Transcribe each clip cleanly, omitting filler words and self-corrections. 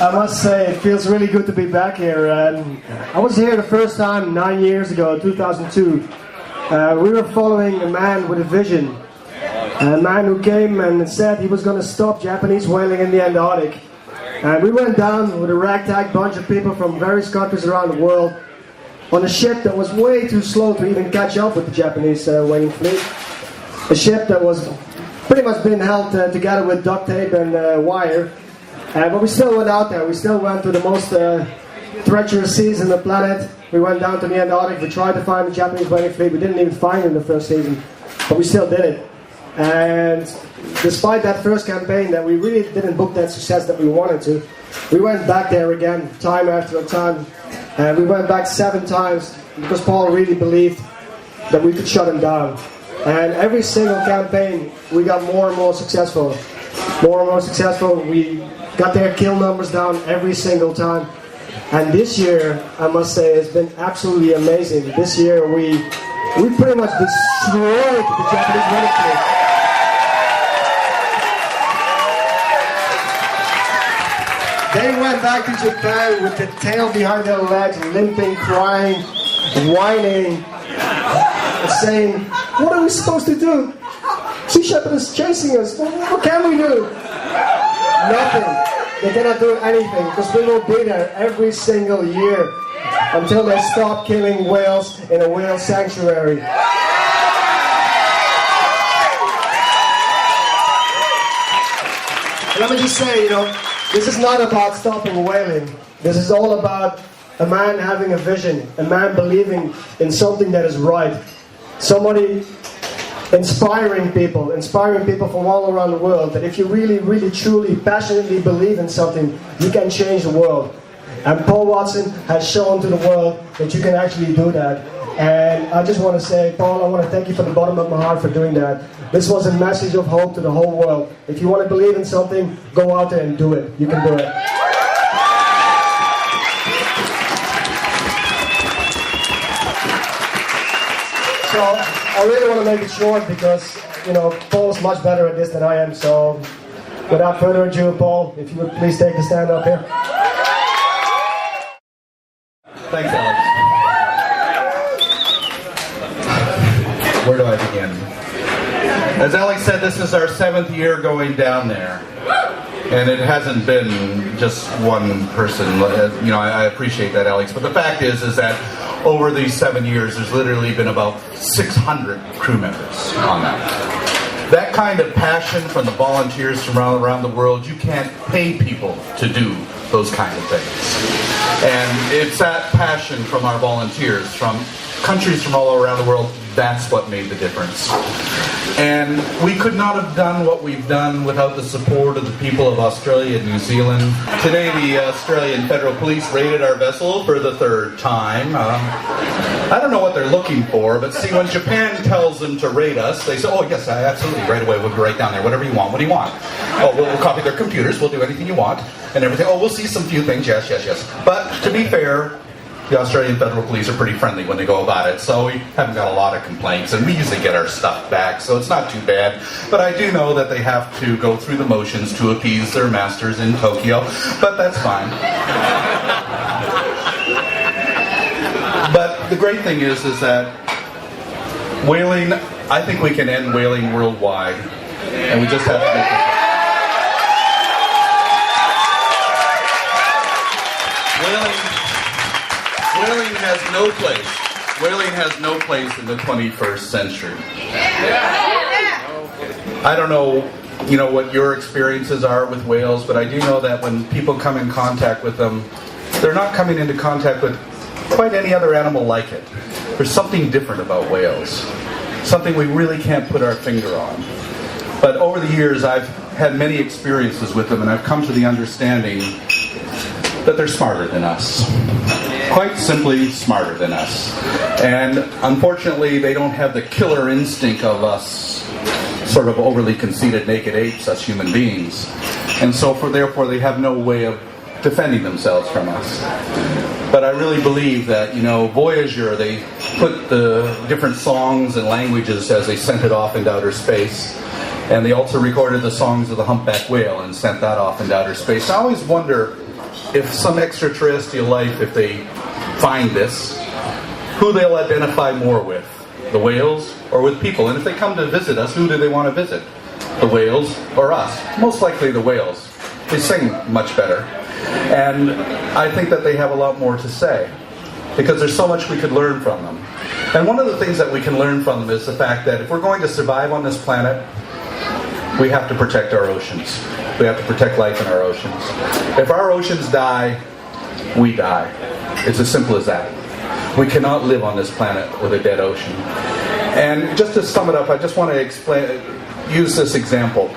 I must say, it feels really good to be back here. I was here the first time 9 years ago, 2002. We were following a man with a vision. A man who came and said he was going to stop Japanese whaling in the Antarctic. And we went down with a ragtag bunch of people from various countries around the world on a ship that was way too slow to even catch up with the Japanese whaling fleet. A ship that was pretty much being held together with duct tape and wire. But we still went out there. We still went to the most treacherous seas on the planet. We went down to the Antarctic. We tried to find the Japanese whaling fleet. We didn't even find it in the first season. But we still did it. And despite that first campaign that we really didn't book that success that we wanted to, we went back there again, time after time. And we went back 7 times because Paul really believed that we could shut him down. And every single campaign, we got more and more successful. More and more successful. We got their kill numbers down every single time. And this year, I must say, it's been absolutely amazing. This year, we pretty much destroyed the Japanese whaling fleet. They went back to Japan with the tail behind their legs, limping, crying, whining, saying, "What are we supposed to do? Sea Shepherd is chasing us. What can we do?" Nothing. They cannot do anything because we will be there every single year until they stop killing whales in a whale sanctuary. Let me just say, this is not about stopping whaling. This is all about a man having a vision, a man believing in something that is right. Somebody inspiring people from all around the world, that if you really, really, truly, passionately believe in something, you can change the world. And Paul Watson has shown to the world that you can actually do that. And I just want to say, Paul, I want to thank you from the bottom of my heart for doing that. This was a message of hope to the whole world. If you want to believe in something, go out there and do it. You can do it. So I really want to make it short because, Paul's much better at this than I am. So without further ado, Paul, if you would please take the stand up here. Thanks, Alex. Where do I begin? As Alex said, this is our 7th year going down there. And it hasn't been just one person. I appreciate that, Alex. But the fact is that over these 7 years, there's literally been about 600 crew members on that. That kind of passion from the volunteers from around the world, you can't pay people to do those kind of things. And it's that passion from our volunteers, from countries from all around the world, that's what made the difference. And we could not have done what we've done without the support of the people of Australia and New Zealand. Today the Australian Federal Police raided our vessel for the 3rd time. I don't know what they're looking for, but see, when Japan tells them to raid us, they say, "Oh yes, absolutely, right away, we'll be right down there, whatever you want, what do you want?" "Oh, we'll copy their computers, we'll do anything you want," and everything. "Oh, we'll see some few things, yes. But to be fair, the Australian Federal Police are pretty friendly when they go about it, so we haven't got a lot of complaints, and we usually get our stuff back, so it's not too bad. But I do know that they have to go through the motions to appease their masters in Tokyo, but that's fine. But the great thing is that whaling, I think we can end whaling worldwide, and we just have to make it. Whaling has no place. Whaling has no place in the 21st century. I don't know, what your experiences are with whales, but I do know that when people come in contact with them, they're not coming into contact with quite any other animal like it. There's something different about whales. Something we really can't put our finger on. But over the years, I've had many experiences with them, and I've come to the understanding that they're smarter than us. Quite simply smarter than us. And unfortunately, they don't have the killer instinct of us sort of overly conceited naked apes as human beings. And so therefore they have no way of defending themselves from us. But I really believe that, Voyager, they put the different songs and languages as they sent it off into outer space. And they also recorded the songs of the humpback whale and sent that off into outer space. I always wonder if some extraterrestrial life, if they find this, who they'll identify more with, the whales or with people. And if they come to visit us, who do they want to visit? The whales or us? Most likely the whales. They sing much better. And I think that they have a lot more to say, because there's so much we could learn from them. And one of the things that we can learn from them is the fact that if we're going to survive on this planet, we have to protect our oceans. We have to protect life in our oceans. If our oceans die, we die. It's as simple as that. We cannot live on this planet with a dead ocean. And just to sum it up, I just want to use this example.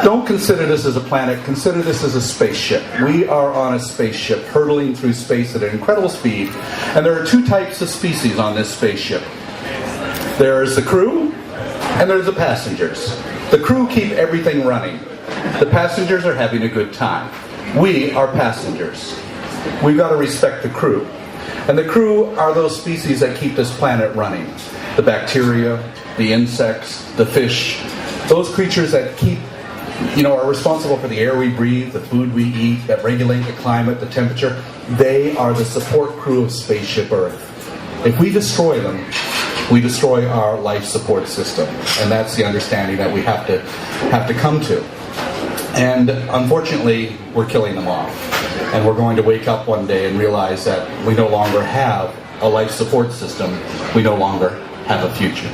Don't consider this as a planet, consider this as a spaceship. We are on a spaceship hurtling through space at an incredible speed. And there are two types of species on this spaceship. There's the crew and there's the passengers. The crew keep everything running. The passengers are having a good time. We are passengers. We've got to respect the crew. And the crew are those species that keep this planet running. The bacteria, the insects, the fish, those creatures that are responsible for the air we breathe, the food we eat, that regulate the climate, the temperature. They are the support crew of Spaceship Earth. If we destroy them, we destroy our life support system. And that's the understanding that we have to come to. And unfortunately, we're killing them off. And we're going to wake up one day and realize that we no longer have a life support system. We no longer have a future.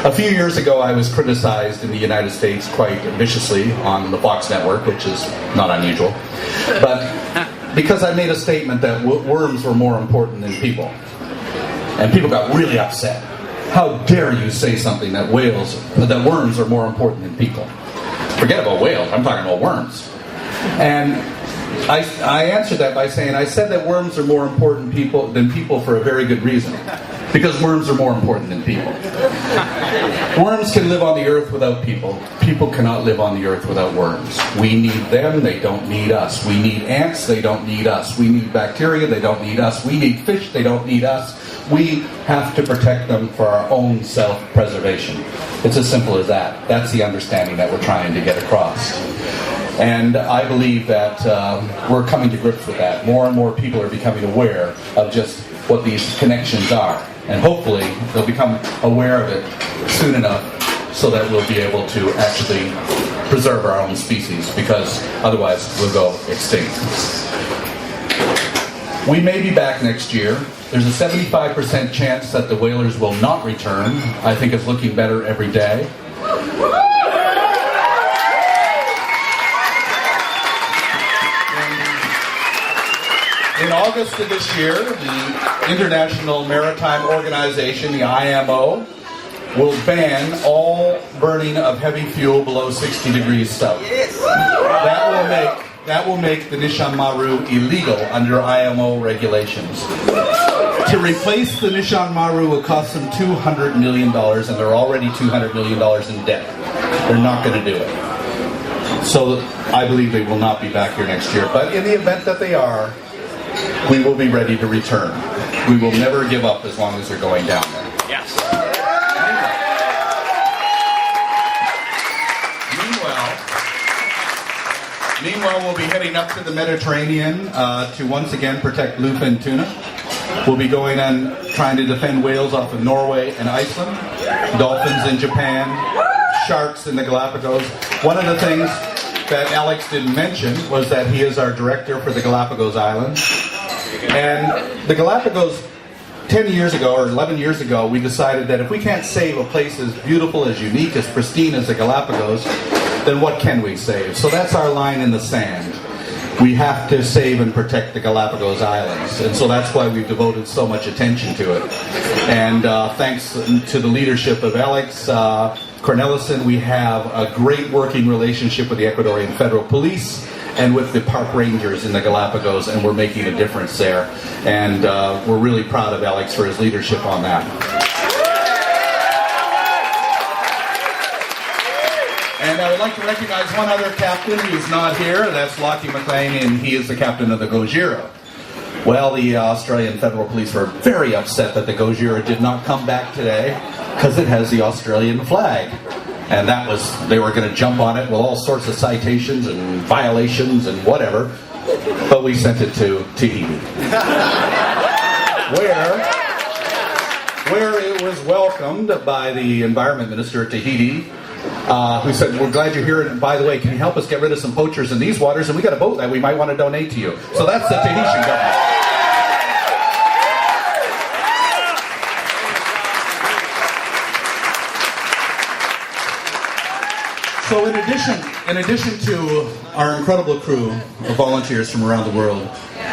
A few years ago, I was criticized in the United States quite viciously on the Fox network, which is not unusual. But because I made a statement that worms were more important than people. And people got really upset. How dare you say something that worms are more important than people? Forget about whales, I'm talking about worms. And I answered that by saying, I said that worms are more important than people for a very good reason. Because worms are more important than people. Worms can live on the earth without people. People cannot live on the earth without worms. We need them, they don't need us. We need ants, they don't need us. We need bacteria, they don't need us. We need fish, they don't need us. We have to protect them for our own self-preservation. It's as simple as that. That's the understanding that we're trying to get across. And I believe that we're coming to grips with that. More and more people are becoming aware of just what these connections are. And hopefully they'll become aware of it soon enough so that we'll be able to actually preserve our own species, because otherwise we'll go extinct. We may be back next year. There's a 75% chance that the whalers will not return. I think it's looking better every day. In August of this year, the International Maritime Organization, the IMO, will ban all burning of heavy fuel below 60 degrees south. That will make the Nishan Maru illegal under IMO regulations. To replace the Nishan Maru will cost them $200 million, and they're already $200 million in debt. They're not going to do it. So I believe they will not be back here next year. But in the event that they are, we will be ready to return. We will never give up as long as they're going down there. Yes. Meanwhile, we'll be heading up to the Mediterranean to once again protect bluefin tuna. We'll be going and trying to defend whales off of Norway and Iceland, dolphins in Japan, sharks in the Galapagos. One of the things that Alex didn't mention was that he is our director for the Galapagos Islands. And the Galapagos, 10 years ago or 11 years ago, we decided that if we can't save a place as beautiful, as unique, as pristine as the Galapagos, then what can we save? So that's our line in the sand. We have to save and protect the Galapagos Islands. And so that's why we've devoted so much attention to it. And thanks to the leadership of Alex Cornelissen, we have a great working relationship with the Ecuadorian Federal Police and with the park rangers in the Galapagos, and we're making a difference there. And we're really proud of Alex for his leadership on that. And I would like to recognize one other captain who's not here. That's Lockie McLean, and he is the captain of the Gojira. Well, the Australian Federal Police were very upset that the Gojira did not come back today because it has the Australian flag. And they were going to jump on it with all sorts of citations and violations and whatever. but we sent it to Tahiti, where it was welcomed by the Environment Minister of Tahiti, who said, "We're glad you're here, and by the way, can you help us get rid of some poachers in these waters? And we got a boat that we might want to donate to you." So that's the Tahitian government. So in addition to our incredible crew of volunteers from around the world,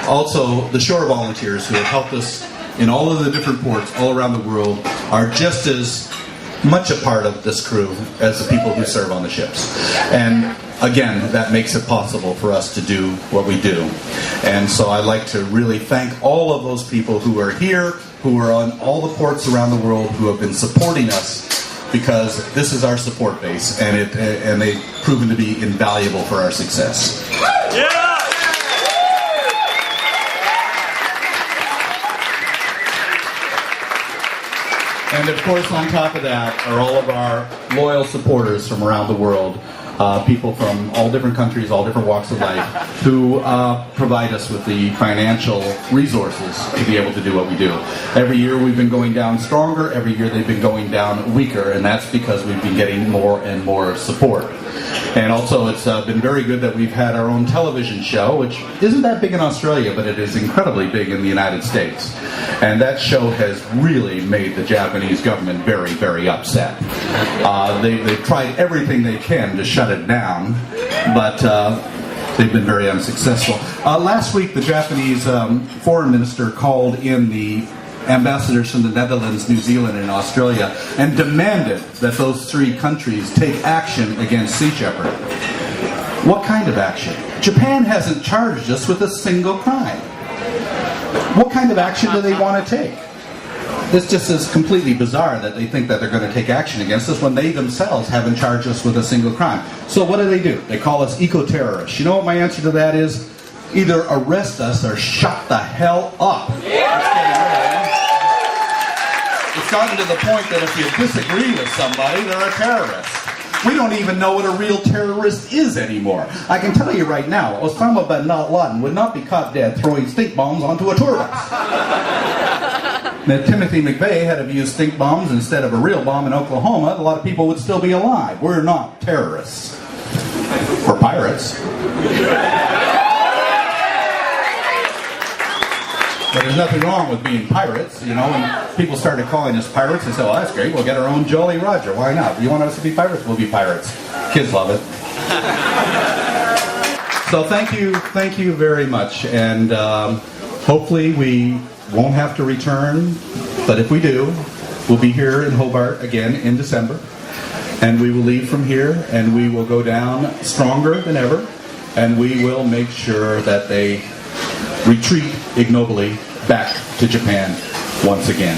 also the shore volunteers who have helped us in all of the different ports all around the world are just as much a part of this crew as the people who serve on the ships. And again, that makes it possible for us to do what we do. And so I'd like to really thank all of those people who are here, who are on all the ports around the world, who have been supporting us, because this is our support base, and they've proven to be invaluable for our success. Yeah! And of course, on top of that are all of our loyal supporters from around the world, people from all different countries, all different walks of life, who provide us with the financial resources to be able to do what we do. Every year we've been going down stronger, every year they've been going down weaker, and that's because we've been getting more and more support. And also it's been very good that we've had our own television show, which isn't that big in Australia, but it is incredibly big in the United States. And that show has really made the Japanese government very, very upset. They've tried everything they can to shut it down, but they've been very unsuccessful. Last week, the Japanese foreign minister called in the ambassadors from the Netherlands, New Zealand, and Australia, and demanded that those three countries take action against Sea Shepherd. What kind of action? Japan hasn't charged us with a single crime. What kind of action do they want to take? This just is completely bizarre that they think that they're going to take action against us when they themselves haven't charged us with a single crime. So what do? They call us eco-terrorists. You know what my answer to that is? Either arrest us or shut the hell up. It's gotten to the point that if you disagree with somebody, they're a terrorist. We don't even know what a real terrorist is anymore. I can tell you right now, Osama bin Laden would not be caught dead throwing stink bombs onto a tour bus. Now, Timothy McVeigh had to use stink bombs instead of a real bomb in Oklahoma. A lot of people would still be alive. We're not terrorists. We're pirates. But there's nothing wrong with being pirates, you know. When people started calling us pirates, they said, "Well, that's great. We'll get our own Jolly Roger. Why not? You want us to be pirates? We'll be pirates." Kids love it. So thank you very much. And hopefully we won't have to return. But if we do, we'll be here in Hobart again in December. And we will leave from here, and we will go down stronger than ever. And we will make sure that they retreat ignobly back to Japan once again.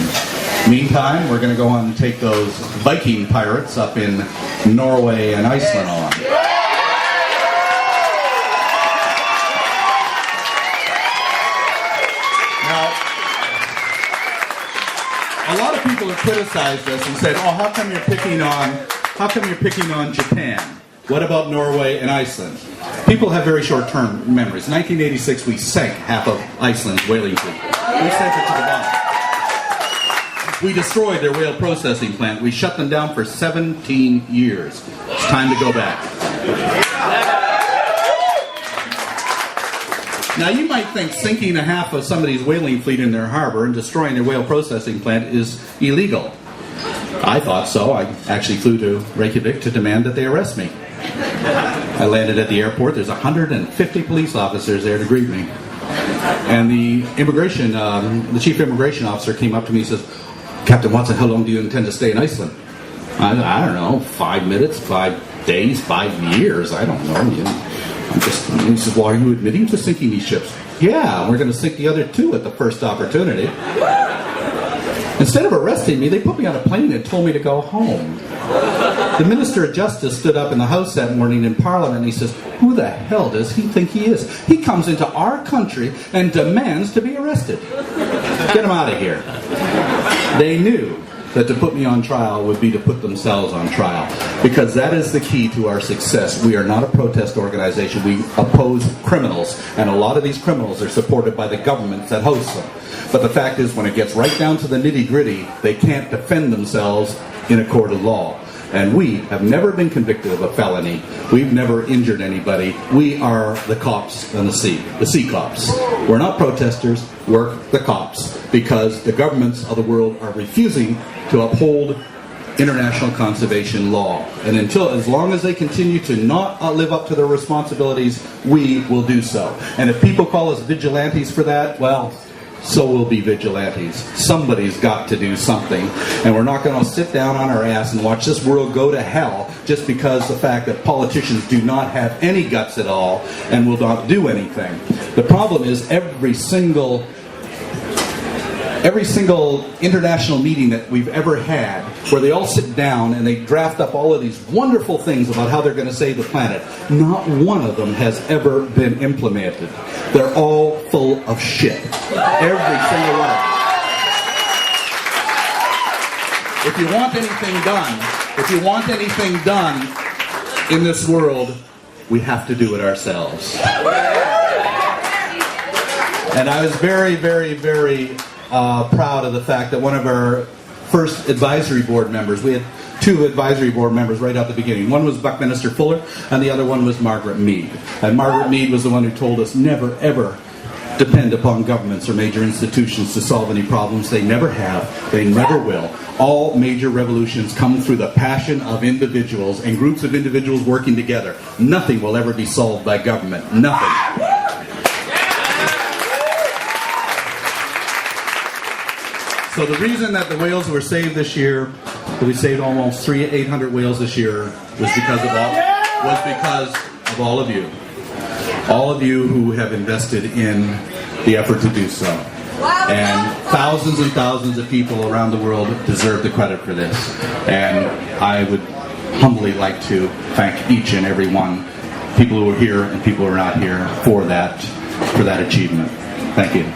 Meantime, we're going to go on and take those Viking pirates up in Norway and Iceland on. Now, a lot of people have criticized us and said, "Oh, how come you're picking on Japan? What about Norway and Iceland?" People have very short-term memories. In 1986, we sank half of Iceland's whaling fleet. We sent it to the bottom. We destroyed their whale processing plant. We shut them down for 17 years. It's time to go back. Now, you might think sinking a half of somebody's whaling fleet in their harbor and destroying their whale processing plant is illegal. I thought so. I actually flew to Reykjavik to demand that they arrest me. I landed at the airport. There's 150 police officers there to greet me. And the chief immigration officer came up to me and says, "Captain Watson, how long do you intend to stay in Iceland?" I don't know, 5 minutes, 5 days, 5 years, I don't know. He says, "Well, are you admitting to sinking these ships?" "Yeah, we're going to sink the other 2 at the first opportunity." Instead of arresting me, they put me on a plane and told me to go home. The Minister of Justice stood up in the House that morning in Parliament and he says, "Who the hell does he think he is? He comes into our country and demands to be arrested. Get him out of here." They knew that to put me on trial would be to put themselves on trial. Because that is the key to our success. We are not a protest organization. We oppose criminals. And a lot of these criminals are supported by the governments that host them. But the fact is, when it gets right down to the nitty-gritty, they can't defend themselves in a court of law. And we have never been convicted of a felony. We've never injured anybody. We are the cops on the sea cops. We're not protesters, we're the cops, because the governments of the world are refusing to uphold international conservation law. And as long as they continue to not live up to their responsibilities, we will do so. And if people call us vigilantes for that, well, so will be vigilantes. Somebody's got to do something. And we're not going to sit down on our ass and watch this world go to hell just because the fact that politicians do not have any guts at all and will not do anything. The problem is every single international meeting that we've ever had, where they all sit down and they draft up all of these wonderful things about how they're going to save the planet, not one of them has ever been implemented. They're all full of shit. Every single one of them. If you want anything done in this world, we have to do it ourselves. And I was very, very, very proud of the fact that one of our first advisory board members, we had two advisory board members right out the beginning. One was Buckminster Fuller, and the other one was Margaret Mead. And Margaret Mead was the one who told us never, ever depend upon governments or major institutions to solve any problems. They never have. They never will. All major revolutions come through the passion of individuals and groups of individuals working together. Nothing will ever be solved by government. Nothing. So the reason that the whales were saved this year, that we saved almost 800 whales this year, was because of all of you. All of you who have invested in the effort to do so. And thousands of people around the world deserve the credit for this. And I would humbly like to thank each and every one, people who are here and people who are not here, for that achievement. Thank you.